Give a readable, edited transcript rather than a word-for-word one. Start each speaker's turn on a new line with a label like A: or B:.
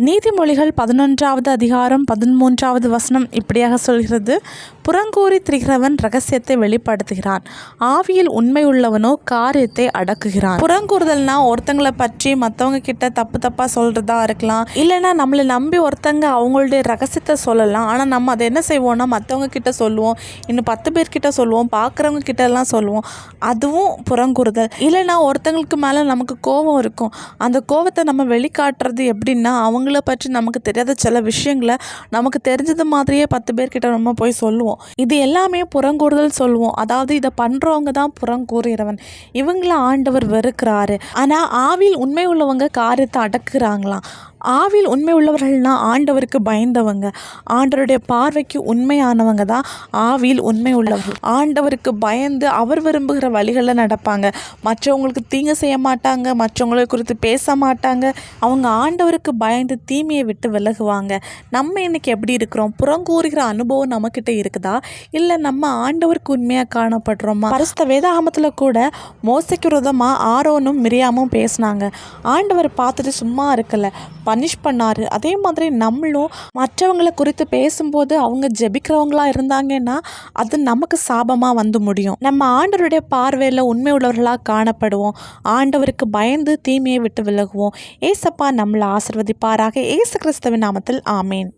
A: நீதிமொழிகள் 11வது அதிகாரம் 13வது வசனம் இப்படியாக சொல்கிறது, புறங்கூறி திரிகிறவன் இரகசியத்தை வெளிப்படுத்துகிறான், ஆவியில் உண்மை உள்ளவனோ காரியத்தை அடக்குகிறான். புறங்கூறுதல்னா ஒருத்தங்களை பற்றி மற்றவங்க கிட்ட தப்பாக சொல்கிறதா இருக்கலாம், இல்லைன்னா நம்மளை நம்பி ஒருத்தங்க அவங்களுடைய ரகசியத்தை சொல்லலாம். ஆனால் நம்ம அதை என்ன செய்வோம்னா மற்றவங்க கிட்ட சொல்லுவோம், இன்னும் 10 பேர்கிட்ட சொல்லுவோம், பார்க்குறவங்க கிட்டலாம் சொல்லுவோம். அதுவும் புறங்கூறுதல். இல்லைன்னா ஒருத்தங்களுக்கு மேலே நமக்கு கோபம் இருக்கும், அந்த கோபத்தை நம்ம வெளிக்காட்டுறது எப்படின்னா அவங்கள பற்றி நமக்கு தெரியாத சில விஷயங்களை நமக்கு தெரிஞ்சது மாதிரியே 10 பேர்கிட்ட நம்ம போய் சொல்லுவோம். இது எல்லாமே புறங்கூறுதல் சொல்லுவோம். அதாவது இதை பண்ணுறவங்க தான் புறங்கூறுகிறவன், இவங்கள ஆண்டவர் வெறுக்கிறாரு. ஆனால் ஆவியில் உண்மை உள்ளவங்க காரியத்தை அடக்குறாங்களாம். ஆவியில் உண்மை உள்ளவர்கள்னா ஆண்டவருக்கு பயந்தவங்க, ஆண்டவருடைய பார்வைக்கு உண்மையானவங்க தான் ஆவியில் உண்மை உள்ளவர்கள். ஆண்டவருக்கு பயந்து அவர் விரும்புகிற வழிகளில் நடப்பாங்க, மற்றவங்களுக்கு தீங்கு செய்ய மாட்டாங்க, மற்றவங்களை குறித்து பேச மாட்டாங்க. அவங்க ஆண்டவருக்கு பயந்து தீமையை விட்டு விலகுவாங்க. நம்ம இன்னைக்கு எப்படி இருக்கிறோம்? புறங்கூறுகிற அனுபவம் நம்மக்கிட்ட இருக்குதா, இல்லை நம்ம ஆண்டவருக்கு உண்மையாக காணப்படுறோமா? பரிசுத்த வேதாகமத்தில் கூட மோசைக்கு விரோதமாக ஆரோனும் மிரியாமும் பேசினாங்க. ஆண்டவர் பார்த்துட்டு சும்மா இருக்கலை, பனிஷ் பண்ணாரு. அதே மாதிரி நம்மளும் மற்றவங்களை குறித்து பேசும்போது அவங்க ஜெபிக்கிறவங்களா இருந்தாங்கன்னா அது நமக்கு சாபமாக வந்து முடியும். நம்ம ஆண்டவருடைய பார்வையில் உண்மை உள்ளவர்களாக காணப்படுவோம், ஆண்டவருக்கு பயந்து தீமையை விட்டு விலகுவோம். ஏசப்பா நம்மளை ஆசீர்வதிப்பாராக. இயேசு கிறிஸ்துவின் நாமத்தில் ஆமேன்.